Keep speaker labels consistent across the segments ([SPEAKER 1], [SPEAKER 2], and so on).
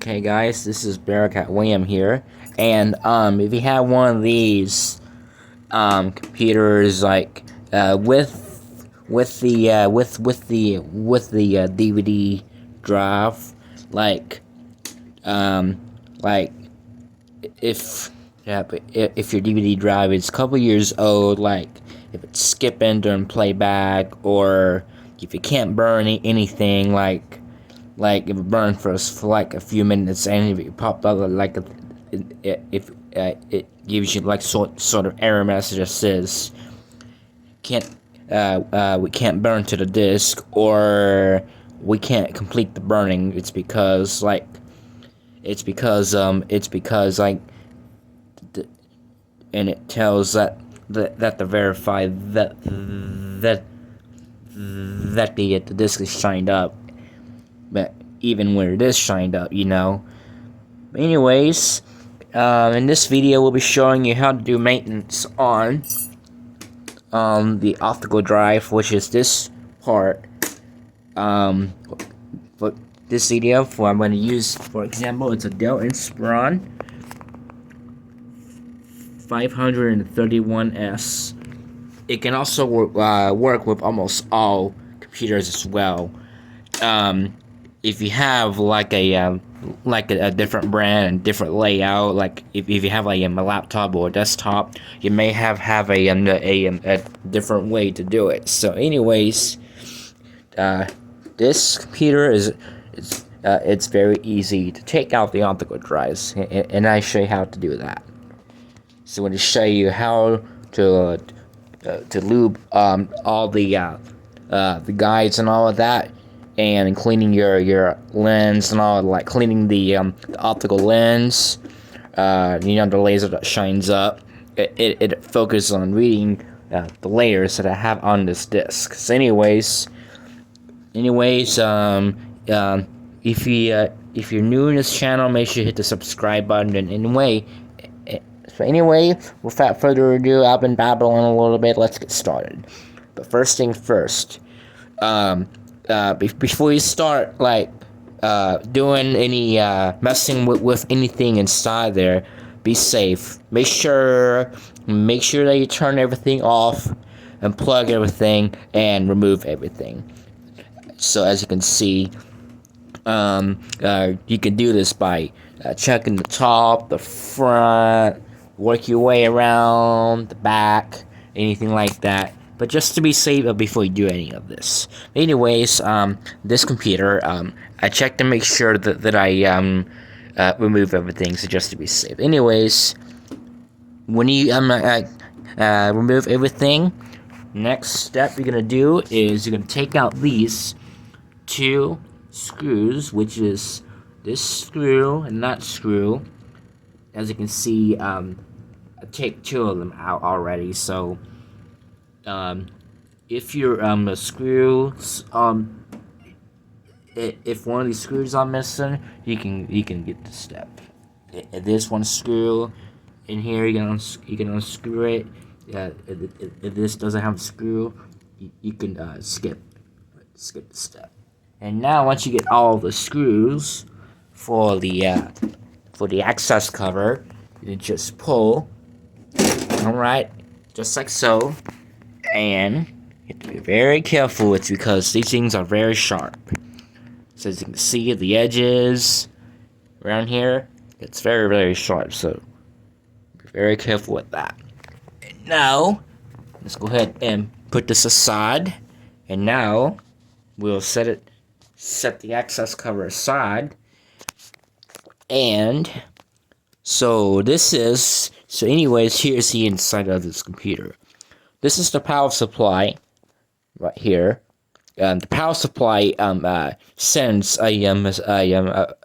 [SPEAKER 1] Okay, guys, this is Bearcat William here, and if you have one of these computers, like with the DVD drive, like um like if but if your DVD drive is a couple years old, like if it's skipping during playback, or if you can't burn anything, like if it burned for like a few minutes, and if it popped up like if it gives you like sort of error message that says can't we can't burn to the disk, or we can't complete the burning. It's because and it tells that to verify that the disk is shined up, but even when it is shined up, Anyways, in this video, we'll be showing you how to do maintenance on the optical drive, which is this part. For this video, I'm going to use, for example, it's a Dell Inspiron 531S. It can also work with almost all computers as well. If you have like a different brand and different layout, like if you have like a laptop or a desktop, you may have a different way to do it. So, anyways, this computer it's very easy to take out the optical drives, and I show you how to do that. So I'm going to show you how to lube all the guides and all of that, and cleaning your lens and all, like cleaning the optical lens. The laser that shines up. It focuses on reading the layers that I have on this disc. So, anyways, if you're new in this channel, make sure you hit the subscribe button. And anyway, without further ado, I've been babbling a little bit. Let's get started. But first thing first, before you start doing any messing with anything inside there, be safe. Make sure that you turn everything off and plug everything and remove everything. So as you can see, you can do this by checking the top, the front, work your way around the back, anything like that. But just to be safe before you do any of this. Anyways, this computer, I checked to make sure that I remove everything, so just to be safe. Anyways, when you remove everything, next step you're gonna do is you're gonna take out these two screws, which is this screw and that screw. As you can see, I take two of them out already. So if your screws if one of these screws are missing, you can get the step. If there's one screw in here, you can unscrew it. If this doesn't have a screw, you can skip the step. And now, once you get all the screws for the access cover, you just pull. All right, just like so. And you have to be very careful. It's because these things are very sharp. So as you can see, the edges around here, it's very, very sharp. So be very careful with that. And now, let's go ahead and put this aside. And now, we'll set the access cover aside. And anyways, here's the inside of this computer. This is the power supply right here. The power supply sends a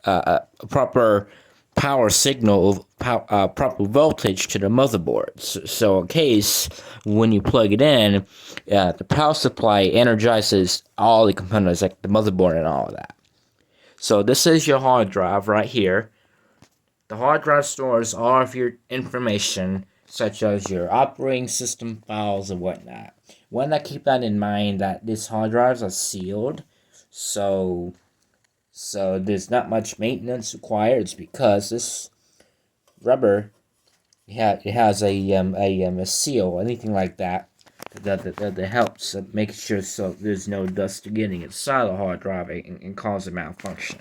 [SPEAKER 1] proper power signal, proper voltage to the motherboard. So in case when you plug it in, the power supply energizes all the components, like the motherboard and all of that. So this is your hard drive right here. The hard drive stores all of your information, such as your operating system files and whatnot. One that keep that in mind, that these hard drives are sealed, so So there's not much maintenance required. It's because this rubber it has a seal, anything like that that helps make sure so there's no dust getting inside the hard drive and cause a malfunction.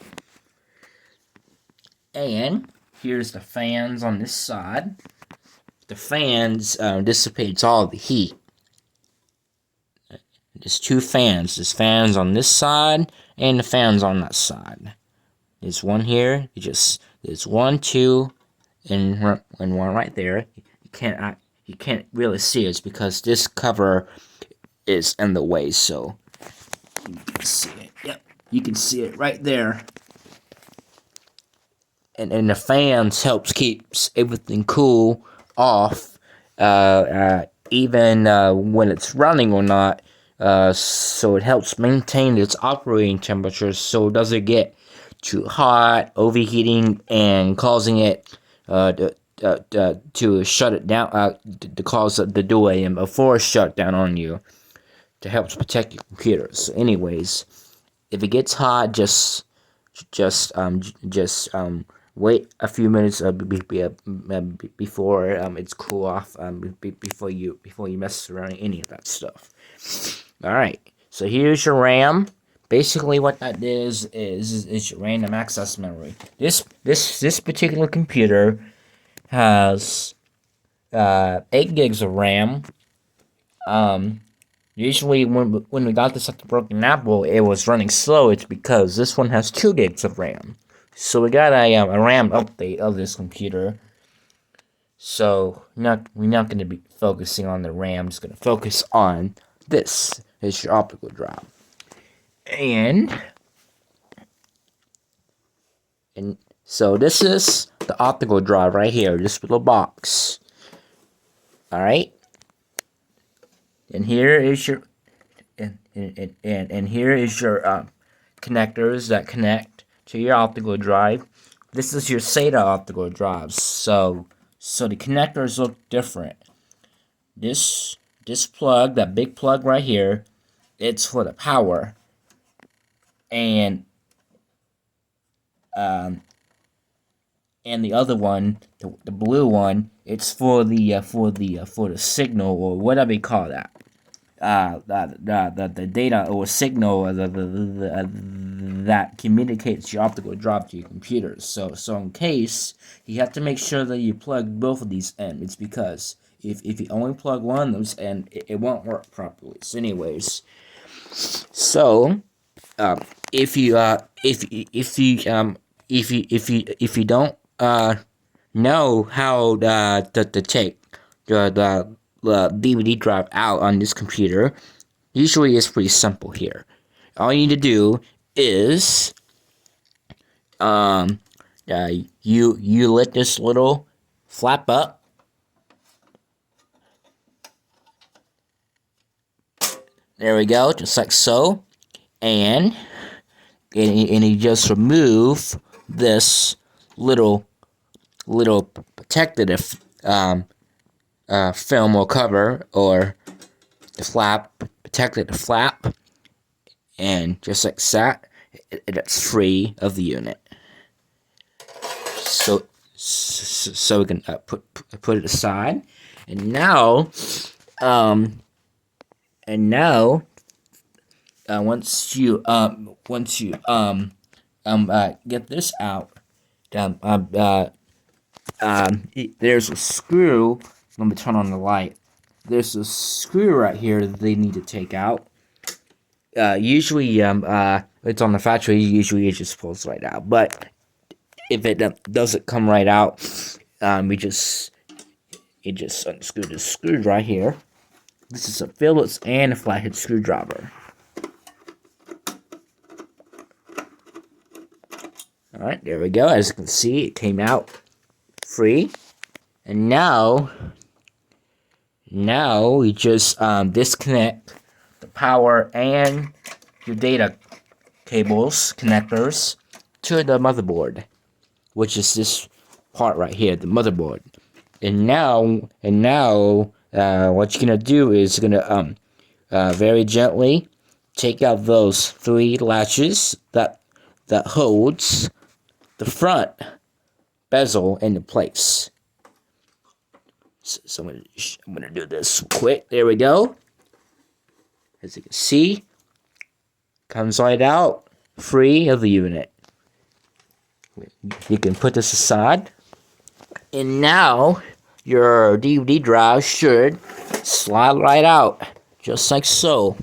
[SPEAKER 1] And here's the fans on this side. The fans dissipates all the heat. There's two fans. There's fans on this side and the fans on that side. There's one here. There's one, two, and one right there. You can't really see it because this cover is in the way. So you can see it. Yep, you can see it right there. And the fans helps keeps everything cool off, even when it's running or not. So it helps maintain its operating temperature so it doesn't get too hot, overheating, and causing it to shut it down, to cause the delay and before shutdown on you, to help protect your computer. So anyways, if it gets hot, just wait a few minutes before it's cool off, before you mess around any of that stuff. All right, so here's your RAM. Basically, what that is your random access memory. This particular computer has 8 gigs of RAM. Usually, when we got this at the Broken Apple, it was running slow. It's because this one has 2 gigs of RAM. So we got a RAM update of this computer. So we're not going to be focusing on the RAM. Just going to focus on this. It's your optical drive. And so this is the optical drive right here, this little box. All right. And here is your and here is your connectors that connect to your optical drive. This is your SATA optical drive. So the connectors look different. This plug, that big plug right here, it's for the power. And the other one, the blue one, it's for the signal, or whatever you call that. The data or signal that communicates your optical drive to your computer. So in case you have to make sure that you plug both of these in, it's because if you only plug one of those in, it won't work properly. So anyways, so if you don't know how to take the DVD drive out on this computer, usually it's pretty simple here. All you need to do is you let this little flap up. There we go, just like so. And you just remove this little protective film or cover, or the flap, protected the flap, and just like that, it's free of the unit. So we can put it aside, and now once you get this out, there's a screw. Let me turn on the light. There's a screw right here that they need to take out. Usually, it's on the factory. Usually, it just pulls right out. But if it doesn't come right out, you just unscrew the screw right here. This is a Phillips and a flathead screwdriver. All right, there we go. As you can see, it came out free. And now we just disconnect the power and your data cables, connectors, to the motherboard, which is this part right here, the motherboard. And now, what you're gonna do is you're gonna very gently take out those 3 latches that that holds the front bezel into place. So I'm gonna do this quick. There we go. As you can see, comes right out free of the unit. You can put this aside, and now your DVD drive should slide right out, just like so.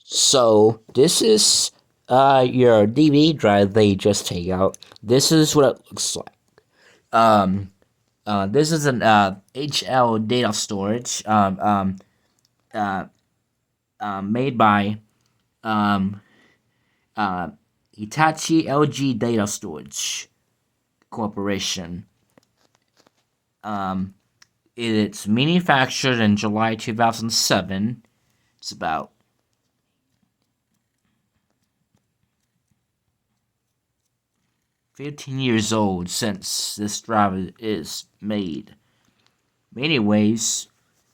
[SPEAKER 1] So this is your DVD drive they just take out. This is what it looks like. This is an HL data storage made by Hitachi LG Data Storage Corporation. It's manufactured in July 2007. It's about 15 years old since this drive is made. Anyways,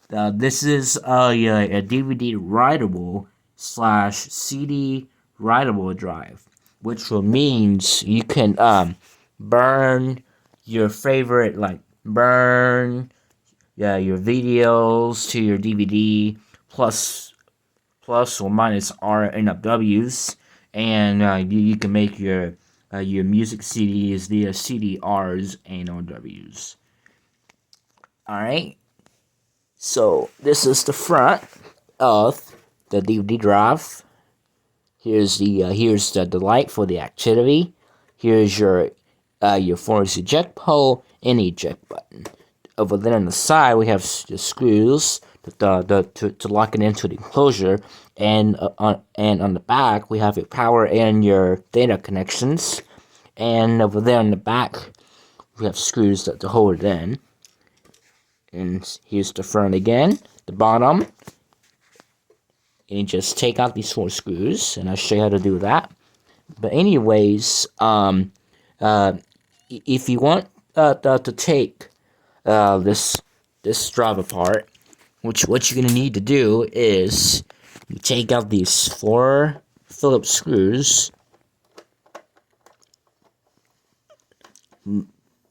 [SPEAKER 1] this is a DVD writable / CD writable drive, which means you can burn your favorite, burn your videos to your DVD plus or minus R NFWs, and you can make your music CDs via CDRs and RWs. Alright, so this is the front of the DVD drive. Here's the light for the activity. Here's your force eject pole and eject button. Over there on the side, we have the screws to lock it into the enclosure, and on the back we have your power and your data connections, and over there on the back we have screws to hold it in. And here's the front again, the bottom, and you just take out these 4 screws, and I'll show you how to do that. But anyways, if you want to take this drive apart, what you're gonna need to do is you take out these 4 Phillips screws.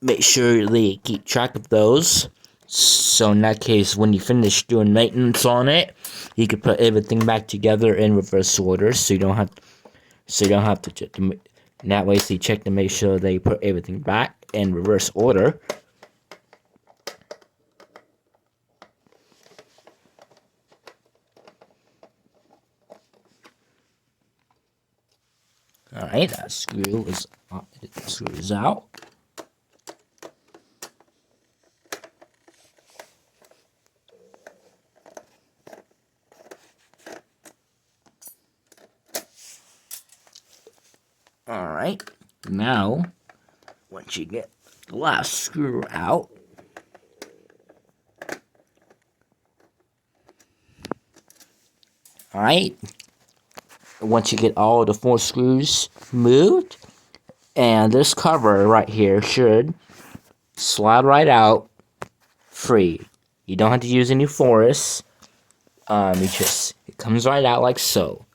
[SPEAKER 1] Make sure they keep track of those. So in that case, when you finish doing maintenance on it, you can put everything back together in reverse order. So you don't have to check them. In that way, so you check to make sure they put everything back in reverse order. Alright, that screw is out. Alright, now, once you get the last screw out, alright, once you get all the 4 screws moved, and this cover right here should slide right out free. You don't have to use any force. It comes right out like so.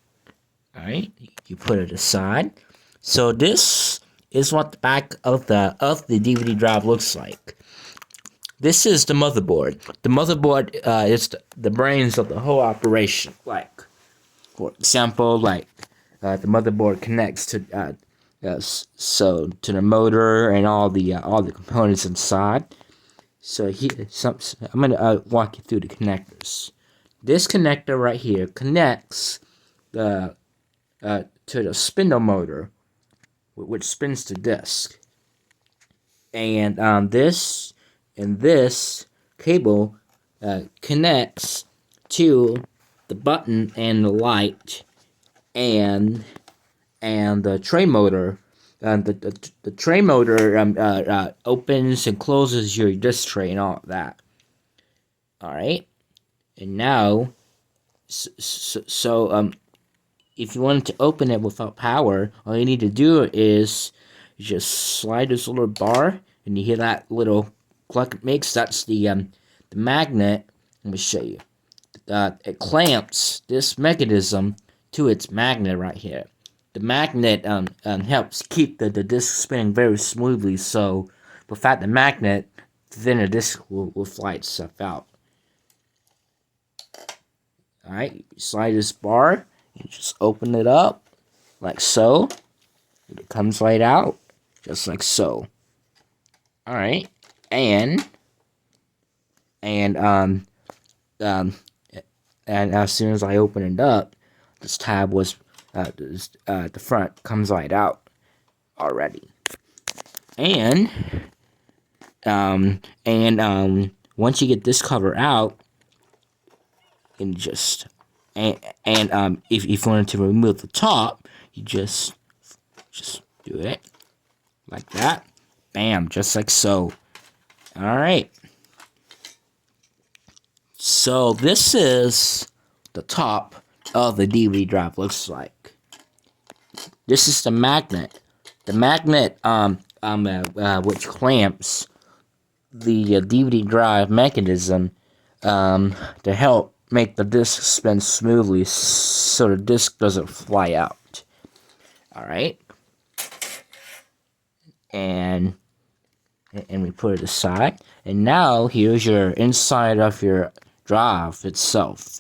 [SPEAKER 1] Alright, you put it aside. So this is what the back of the DVD drive looks like. This is the motherboard. The motherboard is the brains of the whole operation. Like, for example, the motherboard connects to to the motor and all the components inside. So I'm gonna walk you through the connectors. This connector right here connects to the spindle motor, which spins the disc, and this cable connects to the button and the light and the tray motor. The tray motor opens and closes your disc tray and all of that. All right, and now if you wanted to open it without power, all you need to do is just slide this little bar, and you hear that little cluck it makes. That's the magnet. Let me show you. It clamps this mechanism to its magnet right here. the magnet helps keep the disc spinning very smoothly. So without the magnet, then the disc will fly itself out. Alright, slide this bar, you just open it up like so. It comes right out, just like so. Alright, and as soon as I open it up, this tab was the front comes right out already. And once you get this cover out, and if you wanted to remove the top, you just do it like that. Bam, just like so. Alright. So this is the top of the DVD drive looks like. This is the magnet. The magnet which clamps the DVD drive mechanism to help make the disc spin smoothly so the disc doesn't fly out. Alright. And we put it aside. And now here's your inside of your drive itself.